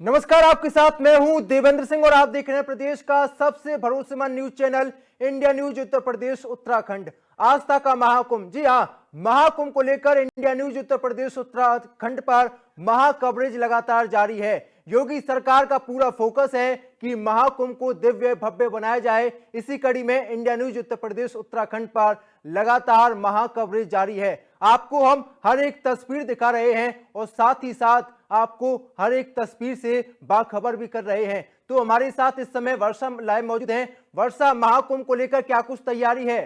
नमस्कार, आपके साथ मैं हूं देवेंद्र सिंह और आप देख रहे हैं प्रदेश का सबसे भरोसेमंद news channel India news Uttar Pradesh Uttarakhand. आस्था का महाकुंभ, जी हां, महाकुंभ को लेकर इंडिया न्यूज उत्तर प्रदेश उत्तराखंड पर महा कवरेज लगातार जारी है। योगी सरकार का पूरा फोकस है कि महाकुंभ को दिव्य भव्य बनाया जाए। इसी कड़ी में इंडिया न्यूज उत्तर प्रदेश उत्तराखंड पर लगातार महा कवरेज जारी है। आपको हम हर एक तस्वीर दिखा रहे हैं और साथ ही साथ आपको हर एक तस्वीर से बाखबर भी कर रहे हैं। तो हमारे साथ इस समय वर्षा लाइव मौजूद हैं। वर्षा, महाकुंभ को लेकर क्या कुछ तैयारी है?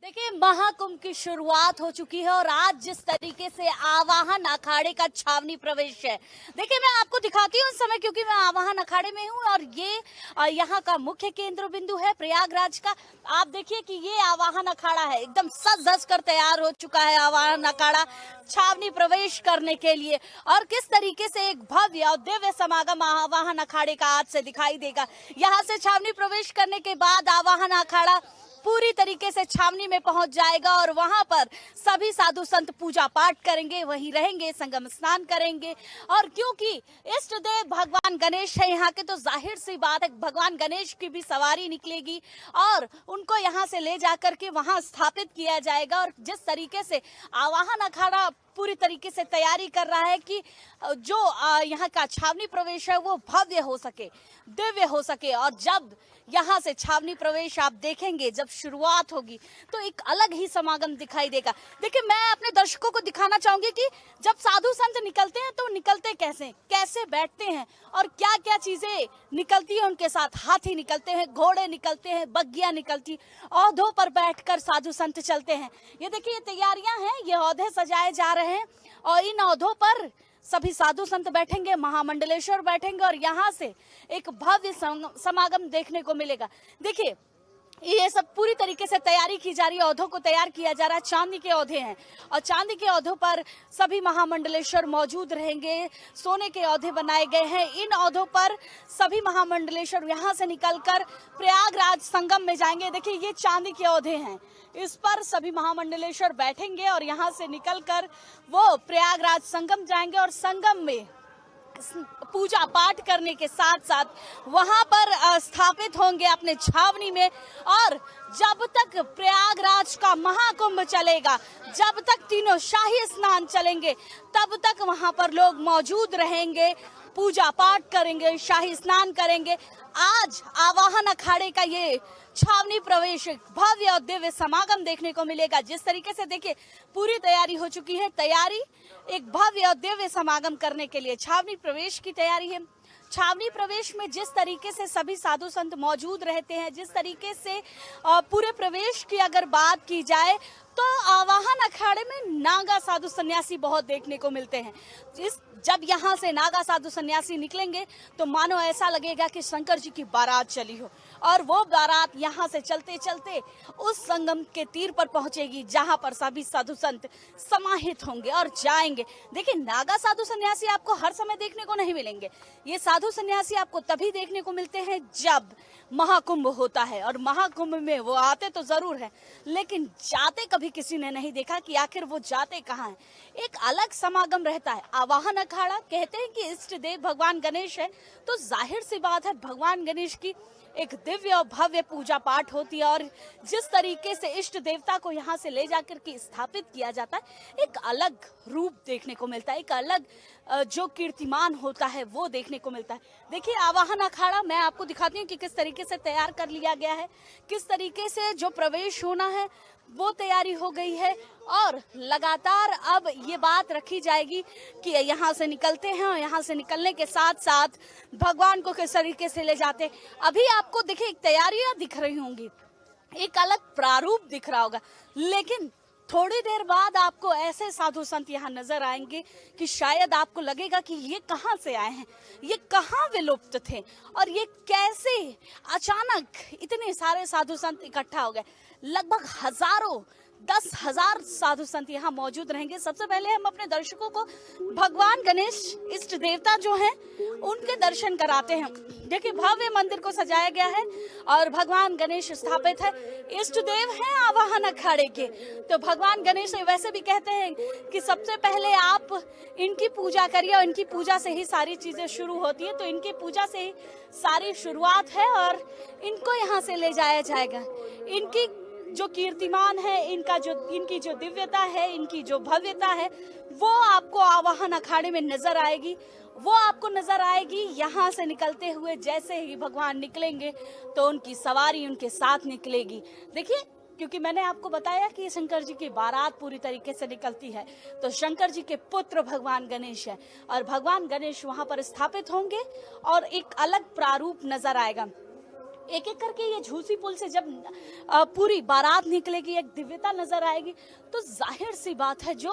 देखिए, महाकुंभ की शुरुआत हो चुकी है और आज जिस तरीके से आवाहन अखाड़े का छावनी प्रवेश है, देखिए मैं आपको दिखाती हूँ इस समय, क्योंकि मैं आवाहन अखाड़े में हूँ और ये यहाँ का मुख्य केंद्र बिंदु है प्रयागराज का। आप देखिए कि ये आवाहन अखाड़ा है, एकदम सज धज कर तैयार हो चुका है आवाहन अखाड़ा छावनी प्रवेश करने के लिए। और किस तरीके से एक भव्य और दिव्य समागम आवाहन अखाड़े का आज से दिखाई देगा। यहाँ से छावनी प्रवेश करने के बाद आवाहन अखाड़ा पूरी तरीके से छावनी में पहुंच जाएगा और वहां पर सभी साधु संत पूजा पाठ करेंगे, वहीं रहेंगे, संगम स्नान करेंगे। और क्योंकि इष्ट देव भगवान गणेश है यहाँ के, तो जाहिर सी बात है भगवान गणेश की भी सवारी निकलेगी और उनको यहाँ से ले जाकर के वहां स्थापित किया जाएगा। और जिस तरीके से आवाहन अखाड़ा पूरी तरीके से तैयारी कर रहा है कि जो यहाँ का छावनी प्रवेश है वो भव्य हो सके, दिव्य हो सके। और जब यहाँ से छावनी प्रवेश आप देखेंगे, जब शुरुआत होगी तो एक अलग ही समागम दिखाई देगा। देखिए, मैं अपने दर्शकों को दिखाना चाहूंगी कि जब साधु संत निकलते हैं तो निकलते कैसे बैठते हैं और क्या क्या चीजें निकलती है उनके साथ। हाथी निकलते हैं, घोड़े निकलते हैं, बग्गियां निकलती, औधों पर बैठकर साधु संत चलते हैं। ये देखिए, ये तैयारियां हैं, ये औधे सजाए जा रहे हैं और इन औधों पर सभी साधु संत बैठेंगे, महामंडलेश्वर बैठेंगे और यहाँ से एक भव्य समागम देखने को मिलेगा। देखिए, ये सब पूरी तरीके से तैयारी की जा रही है, औधों को तैयार किया जा रहा है। चांदी के औधे हैं और चांदी के औधों पर सभी महामंडलेश्वर मौजूद रहेंगे। सोने के औधे बनाए गए हैं, इन औधों पर सभी महामंडलेश्वर यहाँ से निकलकर प्रयागराज संगम में जाएंगे। देखिए, ये चांदी के औधे हैं, इस पर सभी महामंडलेश्वर बैठेंगे और यहाँ से निकलकर वो प्रयागराज संगम जाएंगे और संगम में पूजा पाठ करने के साथ साथ वहां पर स्थापित होंगे अपने छावनी में। और जब तक प्रयागराज का महाकुंभ चलेगा, जब तक तीनों शाही स्नान चलेंगे, तब तक वहां पर लोग मौजूद रहेंगे, पूजा पाठ करेंगे, शाही स्नान करेंगे। आज आवाहन अखाड़े का ये छावनी प्रवेश भव्य और दिव्य समागम देखने को मिलेगा। जिस तरीके से देखिए पूरी तैयारी हो चुकी है, तैयारी एक भव्य और दिव्य समागम करने के लिए छावनी प्रवेश की तैयारी है। छावनी प्रवेश में जिस तरीके से सभी साधु संत मौजूद रहते हैं, जिस तरीके से पूरे प्रवेश की अगर बात की जाए तो आवाहन अखाड़े में नागा साधु सन्यासी बहुत देखने को मिलते हैं। जब यहाँ से नागा साधु सन्यासी निकलेंगे तो मानो ऐसा लगेगा कि शंकर जी की बारात चली हो और वो बारात यहाँ से चलते चलते उस संगम के तीर पर पहुंचेगी जहाँ पर सभी साधु संत समाहित होंगे और जाएंगे। देखिए, नागा साधु सन्यासी आपको हर समय देखने को नहीं मिलेंगे। ये साधु सन्यासी आपको तभी देखने को मिलते हैं जब महाकुंभ होता है और महाकुंभ में वो आते तो जरूर है, लेकिन जाते कभी किसी ने नहीं देखा कि आखिर वो जाते कहाँ हैं। एक अलग समागम रहता है। आवाहन अखाड़ा कहते हैं कि इष्ट देव भगवान गणेश है, तो जाहिर सी बात है भगवान गणेश की एक दिव्य और भव्य पूजा पाठ होती है। और जिस तरीके से इष्ट देवता को यहाँ से ले जाकर के स्थापित किया जाता है, एक अलग रूप देखने को मिलता है, एक अलग जो कीर्तिमान होता है वो देखने को मिलता है। देखिए, आवाहन अखाड़ा मैं आपको दिखाती हूँ कि किस तरीके से तैयार कर लिया गया है, किस तरीके से जो प्रवेश होना है वो तैयारी हो गई है। और लगातार अब ये बात रखी जाएगी कि यहाँ से निकलते हैं और यहाँ से निकलने के साथ साथ भगवान को किस तरीके से ले जाते। अभी आपको देखिए तैयारियां दिख रही होंगी, एक अलग प्रारूप दिख रहा होगा, लेकिन थोड़ी देर बाद आपको ऐसे साधु संत यहाँ नजर आएंगे कि शायद आपको लगेगा कि ये कहाँ से आए हैं, ये कहाँ विलुप्त थे और ये कैसे अचानक इतने सारे साधु संत इकट्ठा हो गए। लगभग हजारों 10,000 साधु संत यहाँ मौजूद रहेंगे। सबसे पहले हम अपने दर्शकों को भगवान गणेश इष्ट देवता जो हैं उनके दर्शन कराते हैं। देखिए भव्य मंदिर को सजाया गया है और भगवान गणेश स्थापित है, इष्ट देव हैं आवाहन अखाड़े के। तो भगवान गणेश वैसे भी कहते हैं कि सबसे पहले आप इनकी पूजा करिए और इनकी पूजा से ही सारी चीजें शुरू होती है। तो इनकी पूजा से ही सारी शुरुआत है और इनको यहाँ से ले जाया जाएगा। इनकी जो कीर्तिमान है, इनकी जो दिव्यता है, इनकी जो भव्यता है, वो आपको आवाहन अखाड़े में नजर आएगी। वो आपको नजर आएगी यहाँ से निकलते हुए। जैसे ही भगवान निकलेंगे तो उनकी सवारी उनके साथ निकलेगी। देखिए, क्योंकि मैंने आपको बताया कि शंकर जी की बारात पूरी तरीके से निकलती है, तो शंकर जी के पुत्र भगवान गणेश है और भगवान गणेश वहां पर स्थापित होंगे और एक अलग प्रारूप नजर आएगा। एक एक करके ये झूसी पुल से जब पूरी बारात निकलेगी, एक दिव्यता नजर आएगी, तो जाहिर सी बात है जो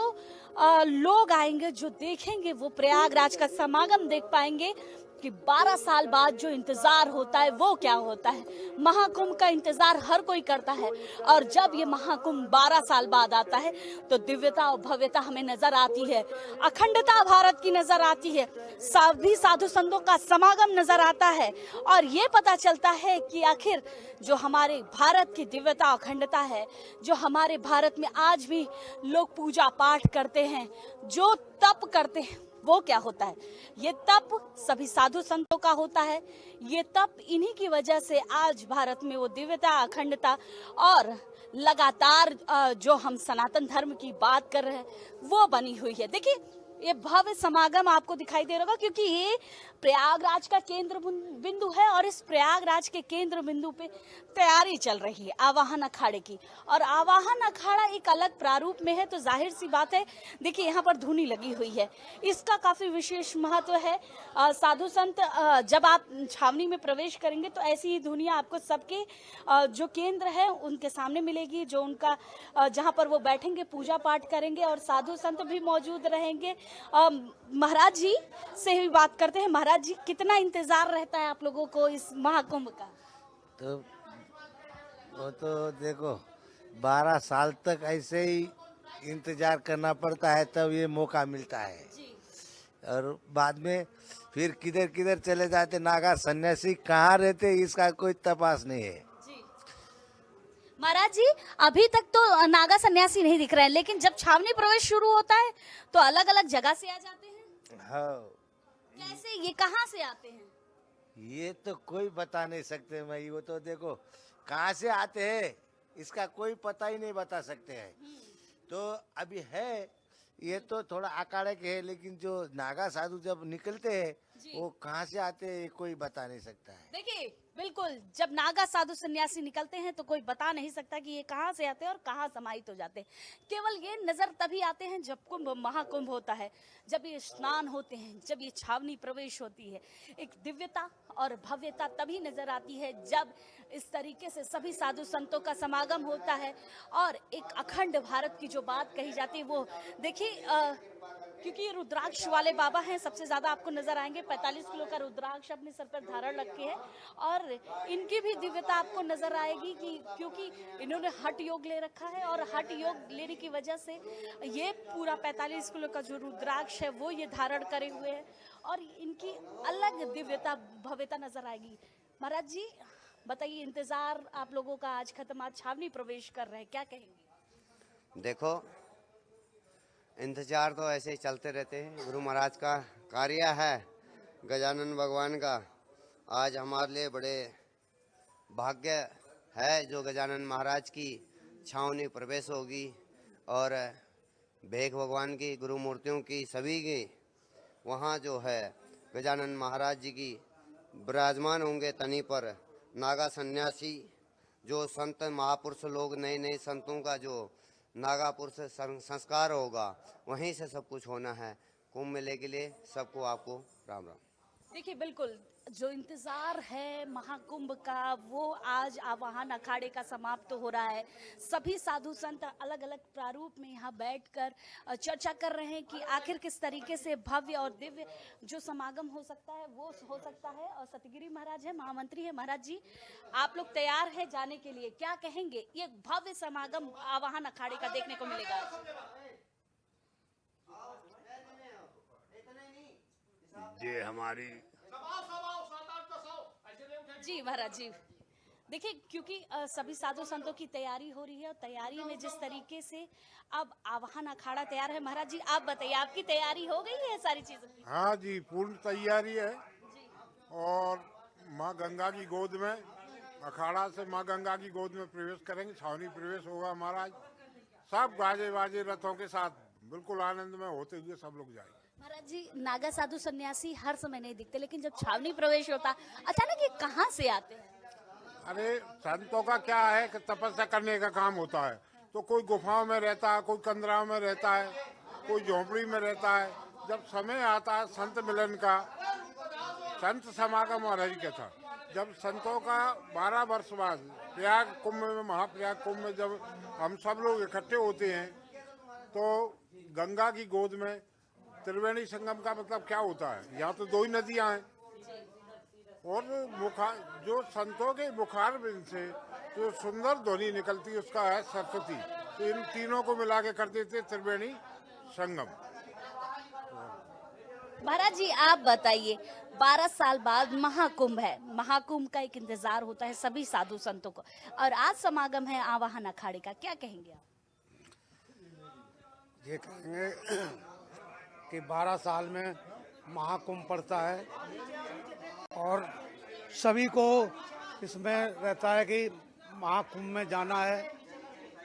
लोग आएंगे, जो देखेंगे, वो प्रयागराज का समागम देख पाएंगे कि 12 साल बाद जो इंतजार होता है वो क्या होता है। महाकुंभ का इंतजार हर कोई करता है और जब ये महाकुंभ 12 साल बाद आता है तो दिव्यता और भव्यता हमें नजर आती है, अखंडता भारत की नजर आती है, सभी साधु संतों का समागम नजर आता है और ये पता चलता है कि आखिर जो हमारे भारत की दिव्यता अखंडता है, जो हमारे भारत में आज भी लोग पूजा पाठ करते हैं, जो तप करते हैं, वो क्या होता है। ये तप सभी साधु संतों का होता है। ये तप इन्हीं की वजह से आज भारत में वो दिव्यता, अखंडता और लगातार जो हम सनातन धर्म की बात कर रहे हैं वो बनी हुई है। देखिए ये भव्य समागम आपको दिखाई दे रहा होगा क्योंकि ये प्रयागराज का केंद्र बिंदु है और इस प्रयागराज के केंद्र बिंदु पे तैयारी चल रही है आवाहन अखाड़े की। और आवाहन अखाड़ा एक अलग प्रारूप में है तो जाहिर सी बात है, देखिए यहाँ पर धुनी लगी हुई है, इसका काफी विशेष महत्व है। साधु संत जब आप छावनी में प्रवेश करेंगे तो ऐसी ही धुनियाँ आपको सबके जो केंद्र है उनके सामने मिलेगी, जो उनका जहाँ पर वो बैठेंगे पूजा पाठ करेंगे और साधु संत भी मौजूद रहेंगे। महाराज जी से भी बात करते हैं। महाराज जी, कितना इंतजार रहता है आप लोगों को इस महाकुंभ का? तो वो तो देखो 12 साल तक ऐसे ही इंतजार करना पड़ता है, तब ये मौका मिलता है जी। और बाद में फिर किधर किधर चले जाते, नागा सन्यासी कहाँ रहते इसका कोई तपास नहीं है। जी महाराज जी, अभी तक तो नागा सन्यासी नहीं दिख रहे हैं, लेकिन जब छावनी प्रवेश शुरू होता है तो अलग अलग जगह से आ जाते हैं। हाँ, कैसे, ये कहाँ से आते हैं? ये तो कोई बता नहीं सकते भाई, वो तो देखो कहाँ से आते हैं इसका कोई पता ही नहीं बता सकते हैं। तो अभी है ये तो थोड़ा अखाड़े के है, लेकिन जो नागा साधु जब निकलते हैं वो कहाँ से आते हैं कोई बता नहीं सकता है। देखिए बिल्कुल, जब नागा साधु सन्यासी निकलते हैं तो कोई बता नहीं सकता कि ये कहाँ से आते हैं और कहाँ समाहित हो जाते हैं। केवल ये नजर तभी आते हैं जब कुंभ महाकुंभ होता है, जब ये स्नान होते हैं, जब ये छावनी प्रवेश होती है। एक दिव्यता और भव्यता तभी नजर आती है जब इस तरीके से सभी साधु संतों का समागम होता है और एक अखंड भारत की जो बात कही जाती है वो देखिए, क्योंकि ये रुद्राक्ष वाले बाबा हैं, सबसे ज्यादा आपको नजर आएंगे। 45 किलो का रुद्राक्ष अपने सर पर धारण रखे हैं और इनकी भी दिव्यता आपको नजर आएगी कि क्योंकि इन्होंने हठ योग ले रखा है और हठ योग लेने की वजह से ये पूरा 45 किलो का जो रुद्राक्ष है वो ये धारण करे हुए हैं और इनकी अलग दिव्यता भव्यता नजर आएगी। महाराज जी बताइए, इंतजार आप लोगों का आज खत्म, आज छावनी प्रवेश कर रहे हैं, क्या कहेंगे? देखो इंतजार तो ऐसे ही चलते रहते हैं, गुरु महाराज का कार्य है, गजानन भगवान का। आज हमारे लिए बड़े भाग्य है जो गजानन महाराज की छावनी प्रवेश होगी और भेख भगवान की, गुरु मूर्तियों की, सभी की वहाँ जो है गजानन महाराज जी की विराजमान होंगे तनी पर। नागा सन्यासी जो संत महापुरुष लोग, नए नए संतों का जो नागा पुरुष संस्कार होगा वहीं से सब कुछ होना है। कुंभ मेले के लिए सबको आपको राम राम। देखिए बिल्कुल जो इंतजार है महाकुंभ का वो आज आवाहन अखाड़े का समाप्त हो रहा है। सभी साधु संत अलग अलग प्रारूप में यहाँ बैठकर चर्चा कर रहे हैं कि आखिर किस तरीके से भव्य और दिव्य जो समागम हो सकता है वो हो सकता है। और सतगिरी महाराज है, महामंत्री है। महाराज जी, आप लोग तैयार हैं जाने के लिए, क्या कहेंगे? ये भव्य समागम आवाहन अखाड़े का देखने को मिलेगा। ये हमारी जी महाराज जी, देखिए क्योंकि सभी साधु संतों की तैयारी हो रही है और तैयारी में जिस तरीके से अब आवाहन अखाड़ा तैयार है। महाराज जी आप बताइए, आपकी तैयारी हो गई है सारी चीजों की? हाँ जी, पूर्ण तैयारी है। और माँ गंगा की गोद में, अखाड़ा से माँ गंगा की गोद में प्रवेश करेंगे। छावनी प्रवेश होगा महाराज। सब गाजे बाजे रथों के साथ बिल्कुल आनंद में होते हुए सब लोग जाएंगे। महाराज जी, नागा साधु सन्यासी हर समय नहीं दिखते, लेकिन जब छावनी प्रवेश होता अचानक ये कहाँ से आते हैं? अरे संतों का क्या है कि तपस्या करने का काम होता है, तो कोई गुफाओं में रहता है, कोई कंदराओं में रहता है, कोई झोंपड़ी में रहता है। जब समय आता है संत मिलन का, संत समागम महाराज का था, जब संतों का 12 वर्ष बाद प्रयाग कुंभ में, महाप्रयाग कुंभ में जब हम सब लोग इकट्ठे होते हैं तो गंगा की गोद में त्रिवेणी संगम का मतलब क्या होता है? यहाँ तो 2 ही नदियाँ हैं और जो संतों के मुखार बिंद से जो सुंदर ध्वनि निकलती है उसका है सरस्वती। तो इन तीनों को मिला के कर देते त्रिवेणी संगम। महाराज जी आप बताइए, 12 साल बाद महाकुंभ है, महाकुंभ का एक इंतजार होता है सभी साधु संतों को, और आज समागम है आवाहन अखाड़े का, क्या कहेंगे आप? ये कहेंगे कि 12 साल में महाकुंभ पड़ता है और सभी को इसमें रहता है कि महाकुंभ में जाना है,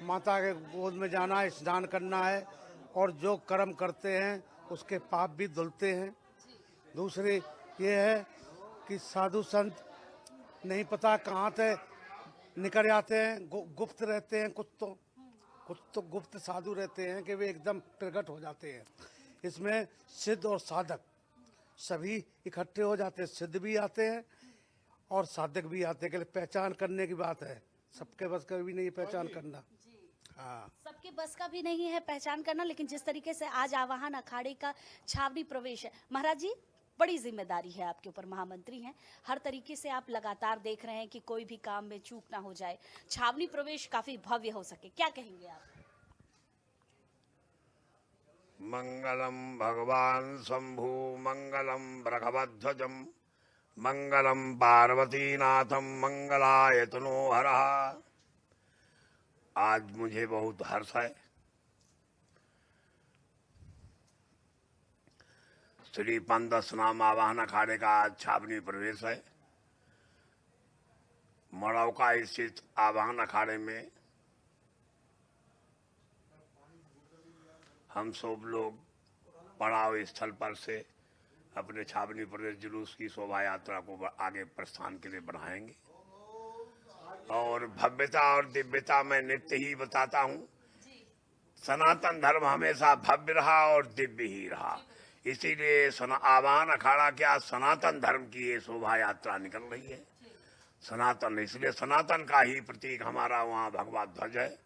माता के गोद में जाना है, स्नान करना है और जो कर्म करते हैं उसके पाप भी धुलते हैं। दूसरी ये है कि साधु संत नहीं पता कहाँ से निकल जाते हैं, गुप्त रहते हैं। कुछ तो गुप्त साधु रहते हैं कि वे एकदम प्रकट हो जाते हैं। इसमें सिद्ध और साधक सभी इकट्ठे हो जाते हैं, सिद्ध भी आते हैं और साधक भी आते हैं। कि पहचान करने की बात है, सबके बस का भी नहीं पहचान करना। हाँ, सबके बस का भी नहीं है पहचान करना, लेकिन जिस तरीके से आज आवाहन अखाड़े का छावनी प्रवेश है, महाराज जी बड़ी जिम्मेदारी है आपके ऊपर, महामंत्री हैं, हर तरीके से आप लगातार देख रहे हैं कि कोई भी काम में चूक ना हो जाए, छावनी प्रवेश काफी भव्य हो सके, क्या कहेंगे आप? मंगलम भगवान शंभु, मंगलम भगवध्वजम, मंगलम पार्वतीनाथम, मंगलाय तनोहरः। आज मुझे बहुत हर्ष है। श्री पंदस नाम आवाहन अखाड़े का आज छावनी प्रवेश है। मड़ौका स्थित आवाहन अखाड़े में हम सब लोग पड़ाव स्थल पर से अपने छावनी प्रवेश जुलूस की शोभा यात्रा को आगे प्रस्थान के लिए बढ़ाएंगे। और भव्यता और दिव्यता मैं नित्य ही बताता हूँ, सनातन धर्म हमेशा भव्य रहा और दिव्य ही रहा। इसीलिए आवाहन अखाड़ा क्या, सनातन धर्म की ये शोभा यात्रा निकल रही है। सनातन, इसलिए सनातन का ही प्रतीक हमारा वहाँ भगवा ध्वज है।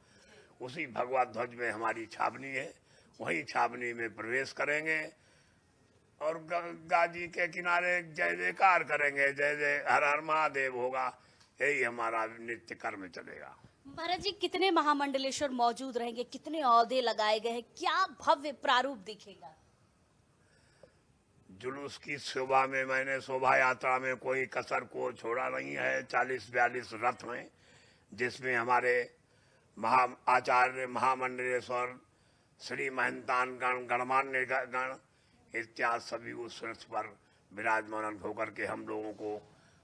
उसी भगवा ध्वज में हमारी छावनी है, वही छावनी में प्रवेश करेंगे और गंगा जी के किनारे जय जयकार करेंगे, जय जय हर हर महादेव होगा। यही हमारा नित्य कर्म चलेगा। महाराज जी कितने महामंडलेश्वर मौजूद रहेंगे, कितने औहदे लगाए गए हैं, क्या भव्य प्रारूप दिखेगा? जुलूस की शोभा में मैंने शोभा यात्रा में कोई कसर को छोड़ा नहीं है। 40-42 रथ हैं, जिसमें हमारे आचार्य महामंडलेश्वर श्री महंतान गण, गणमान्य गण इत्यादि सभी उस रथ पर विराजमान होकर के हम लोगों को,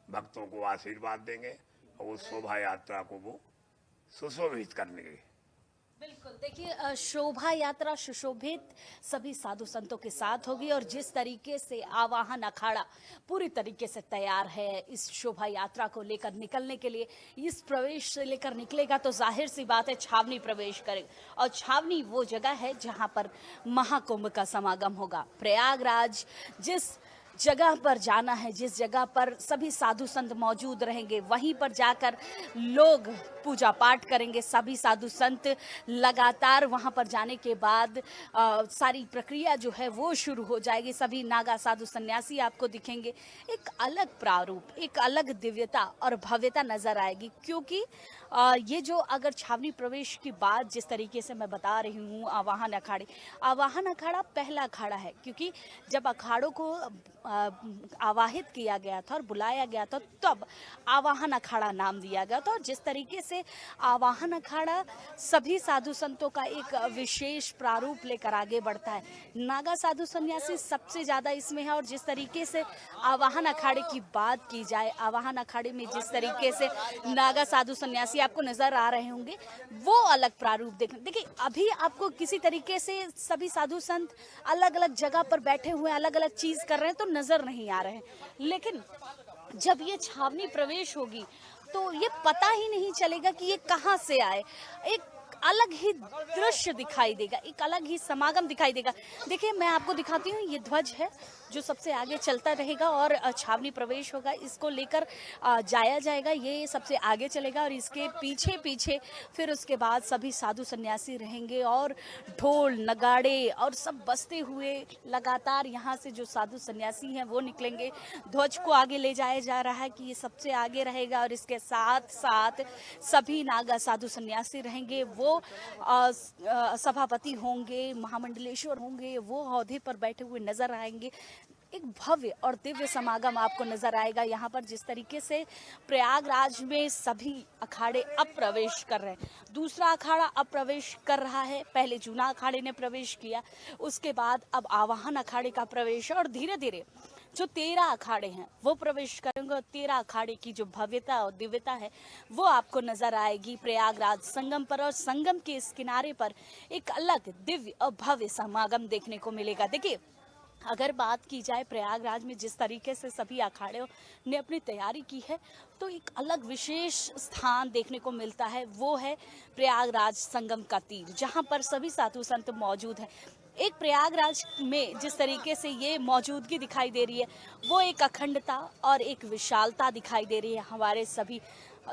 भक्तों को आशीर्वाद देंगे और उस शोभा यात्रा को वो सुशोभित करने के। बिल्कुल, देखिए शोभा यात्रा सुशोभित सभी साधु संतों के साथ होगी और जिस तरीके से आवाहन अखाड़ा पूरी तरीके से तैयार है इस शोभा यात्रा को लेकर निकलने के लिए, इस प्रवेश से लेकर निकलेगा तो जाहिर सी बात है छावनी प्रवेश करेगा। और छावनी वो जगह है जहां पर महाकुंभ का समागम होगा। प्रयागराज जिस जगह पर जाना है, जिस जगह पर सभी साधु संत मौजूद रहेंगे, वहीं पर जाकर लोग पूजा पाठ करेंगे। सभी साधु संत लगातार वहां पर जाने के बाद सारी प्रक्रिया जो है वो शुरू हो जाएगी। सभी नागा साधु सन्यासी आपको दिखेंगे। एक अलग प्रारूप, एक अलग दिव्यता और भव्यता नजर आएगी, क्योंकि ये जो अगर छावनी प्रवेश की बात जिस तरीके से मैं बता रही हूँ, आवाहन अखाड़ा पहला अखाड़ा है, क्योंकि जब अखाड़ों को आवाहित किया गया था और बुलाया गया था तब आवाहन अखाड़ा नाम दिया गया था। और जिस तरीके से आवाहन अखाड़ा सभी साधु संतों का एक विशेष प्रारूप लेकर आगे बढ़ता है। नागा साधु सन्यासी सबसे ज्यादा इसमें है। और जिस तरीके से आवाहन अखाड़े की बात की जाए, आवाहन अखाड़े में जिस तरीके से नागा साधु सन्यासी आपको नजर आ रहे होंगे, वो अलग प्रारूप देखिए अभी आपको किसी तरीके से सभी साधु संत अलग अलग जगह पर बैठे हुए अलग अलग चीज कर रहे हैं तो नजर नहीं आ रहे हैं, लेकिन जब ये छावनी प्रवेश होगी तो ये पता ही नहीं चलेगा कि ये कहाँ से आए। एक अलग ही दृश्य दिखाई देगा, एक अलग ही समागम दिखाई देगा। देखिए मैं आपको दिखाती हूँ, ये ध्वज है जो सबसे आगे चलता रहेगा और छावनी प्रवेश होगा, इसको लेकर जाया जाएगा, ये सबसे आगे चलेगा और इसके पीछे पीछे फिर उसके बाद सभी साधु सन्यासी रहेंगे और ढोल नगाड़े और सब बजते हुए लगातार यहाँ से जो साधु सन्यासी हैं वो निकलेंगे। ध्वज को आगे ले जाया जा रहा है कि ये सबसे आगे रहेगा और इसके साथ साथ सभी नागा साधु सन्यासी रहेंगे। वो सभापति होंगे, महामंडलेश्वर होंगे, वो औहदे पर बैठे हुए नजर आएंगे। एक भव्य और दिव्य समागम आपको नजर आएगा यहाँ पर। जिस तरीके से प्रयागराज में सभी अखाड़े अब प्रवेश कर रहे हैं, दूसरा अखाड़ा अब प्रवेश कर रहा है। पहले जूना अखाड़े ने प्रवेश किया, उसके बाद अब आवाहन अखाड़े का प्रवेश, और धीरे धीरे जो 13 अखाड़े हैं वो प्रवेश करेंगे और 13 अखाड़े की जो भव्यता और दिव्यता है वो आपको नजर आएगी प्रयागराज संगम पर। और संगम के इस किनारे पर एक अलग दिव्य और भव्य समागम देखने को मिलेगा। देखिए अगर बात की जाए प्रयागराज में जिस तरीके से सभी अखाड़ों ने अपनी तैयारी की है, तो एक अलग विशेष स्थान देखने को मिलता है, वो है प्रयागराज संगम का तीर, जहां पर सभी साधु संत मौजूद हैं। एक प्रयागराज में जिस तरीके से ये मौजूदगी दिखाई दे रही है, वो एक अखंडता और एक विशालता दिखाई दे रही है। हमारे सभी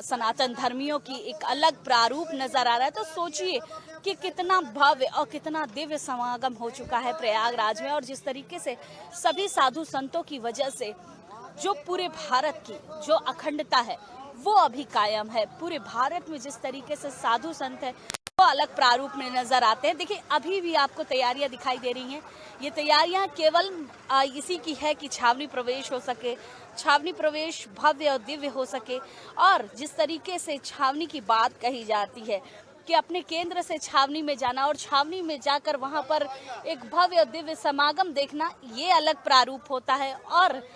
सनातन धर्मियों की एक अलग प्रारूप नजर आ रहा है। तो सोचिए कि कितना भव्य और कितना दिव्य समागम हो चुका है प्रयागराज में। और जिस तरीके से सभी साधु संतों की वजह से जो पूरे भारत की जो अखंडता है वो अभी कायम है। पूरे भारत में जिस तरीके से साधु संत है वो अलग प्रारूप में नजर आते हैं। देखिए अभी भी आपको तैयारियां दिखाई दे रही हैं। ये तैयारियां केवल इसी की है कि छावनी प्रवेश हो सके, छावनी प्रवेश भव्य और दिव्य हो सके। और जिस तरीके से छावनी की बात कही जाती है कि अपने केंद्र से छावनी में जाना और छावनी में जाकर वहां पर एक भव्य और दिव्य समागम देखना, ये अलग प्रारूप होता है। और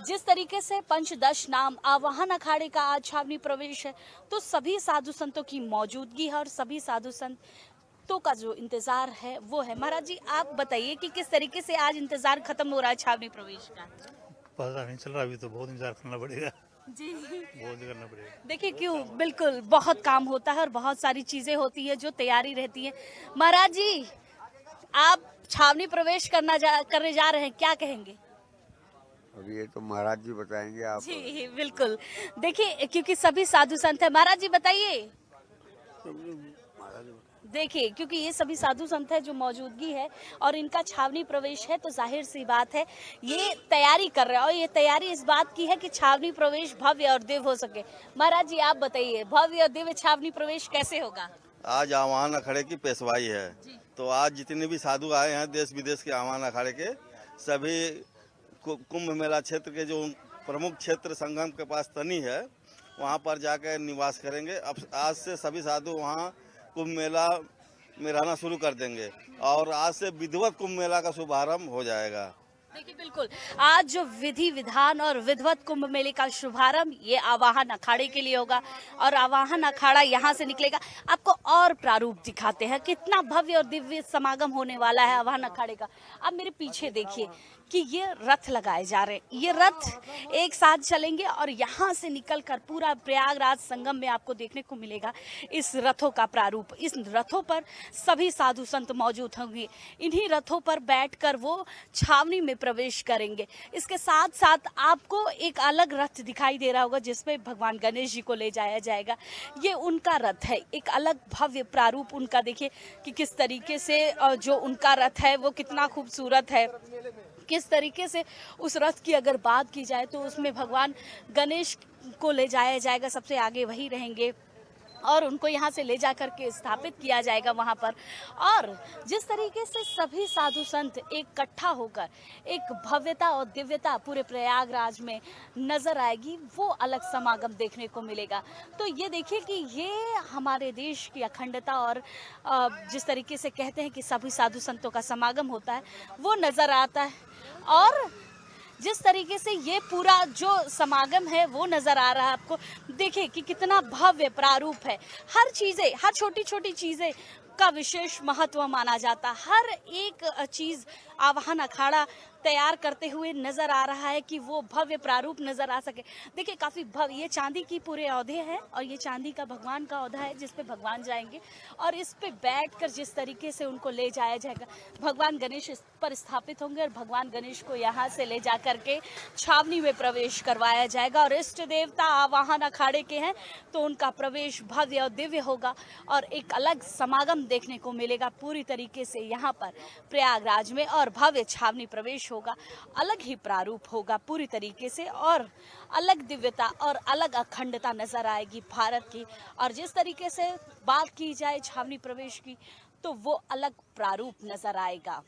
जिस तरीके से पंचदश नाम आवाहन अखाड़े का आज छावनी प्रवेश है, तो सभी साधु संतों की मौजूदगी है और सभी साधु संतों का जो इंतजार है वो है। महाराज जी आप बताइए कि किस तरीके से आज इंतजार खत्म हो रहा है छावनी प्रवेश का? पता नहीं चल रहा, अभी तो बहुत इंतजार करना पड़ेगा जी, बहुत करना पड़ेगा। देखिए क्यों, बिल्कुल बहुत काम होता है और बहुत सारी चीजें होती है जो तैयारी रहती है। महाराज जी आप छावनी प्रवेश करने जा रहे हैं, क्या कहेंगे? अभी ये तो महाराज जी बताएंगे आप। जी बिल्कुल, देखिए क्योंकि सभी साधु संत है। महाराज जी बताइए। देखिए क्योंकि ये सभी साधु संत है जो मौजूदगी है और इनका छावनी प्रवेश है, तो जाहिर सी बात है ये तैयारी कर रहे हैं और ये तैयारी इस बात की है कि छावनी प्रवेश भव्य और दिव्य हो सके। महाराज जी आप बताइए, भव्य और दिव्य छावनी प्रवेश कैसे होगा? आज आवाहन अखाड़े की पेशवाई है, तो आज जितने भी साधु आए हैं देश विदेश के आवाहन अखाड़े के, सभी कुंभ मेला क्षेत्र के जो प्रमुख क्षेत्र संगम के पास तनी है वहाँ पर जाकर निवास करेंगे। अब आज से सभी साधु वहाँ कुंभ मेला में रहना शुरू कर देंगे और आज से विधिवत कुंभ मेला का शुभारंभ हो जाएगा। देखिए बिल्कुल, आज जो विधि विधान और विधिवत कुंभ मेले का शुभारंभ ये आवाहन अखाड़े के लिए होगा और आवाहन अखाड़ा यहाँ से निकलेगा। आपको और प्रारूप दिखाते हैं कितना भव्य और दिव्य समागम होने वाला है आवाहन अखाड़े का। अब मेरे पीछे देखिए कि ये रथ लगाए जा रहे हैं, ये रथ एक साथ चलेंगे और यहाँ से निकलकर पूरा प्रयागराज संगम में आपको देखने को मिलेगा इस रथों का प्रारूप। इस रथों पर सभी साधु संत मौजूद होंगे, इन्हीं रथों पर बैठकर वो छावनी में प्रवेश करेंगे। इसके साथ साथ आपको एक अलग रथ दिखाई दे रहा होगा जिसमें भगवान गणेश जी को ले जाया जाएगा। ये उनका रथ है, एक अलग भव्य प्रारूप उनका। देखिए कि किस तरीके से जो उनका रथ है वो कितना खूबसूरत है। किस तरीके से उस रथ की अगर बात की जाए तो उसमें भगवान गणेश को ले जाया जाएगा, सबसे आगे वही रहेंगे और उनको यहाँ से ले जा करके स्थापित किया जाएगा वहाँ पर। और जिस तरीके से सभी साधु संत इकट्ठा होकर एक भव्यता और दिव्यता पूरे प्रयागराज में नजर आएगी, वो अलग समागम देखने को मिलेगा। तो ये देखिए कि ये हमारे देश की अखंडता और जिस तरीके से कहते हैं कि सभी साधु संतों का समागम होता है वो नजर आता है। और जिस तरीके से ये पूरा जो समागम है वो नजर आ रहा है आपको, देखिए कि कितना भव्य प्रारूप है। हर चीजें, हर छोटी छोटी चीजें का विशेष महत्व माना जाता। हर एक चीज आवाहन अखाड़ा तैयार करते हुए नजर आ रहा है कि वो भव्य प्रारूप नजर आ सके। देखिए काफी भव्य, ये चांदी की पूरे औधे हैं और ये चांदी का भगवान का औधा है जिस पे भगवान जाएंगे और इस पे बैठकर जिस तरीके से उनको ले जाया जाएगा, भगवान गणेश इस पर स्थापित होंगे और भगवान गणेश को यहाँ से ले जा करके छावनी में प्रवेश करवाया जाएगा। और इष्ट देवता आवाहन अखाड़े के हैं तो उनका प्रवेश भव्य और दिव्य होगा और एक अलग समागम देखने को मिलेगा पूरी तरीके से यहाँ पर प्रयागराज में। और भव्य छावनी प्रवेश होगा, अलग ही प्रारूप होगा पूरी तरीके से और अलग दिव्यता और अलग अखंडता नजर आएगी भारत की। और जिस तरीके से बात की जाए छावनी प्रवेश की तो वो अलग प्रारूप नजर आएगा।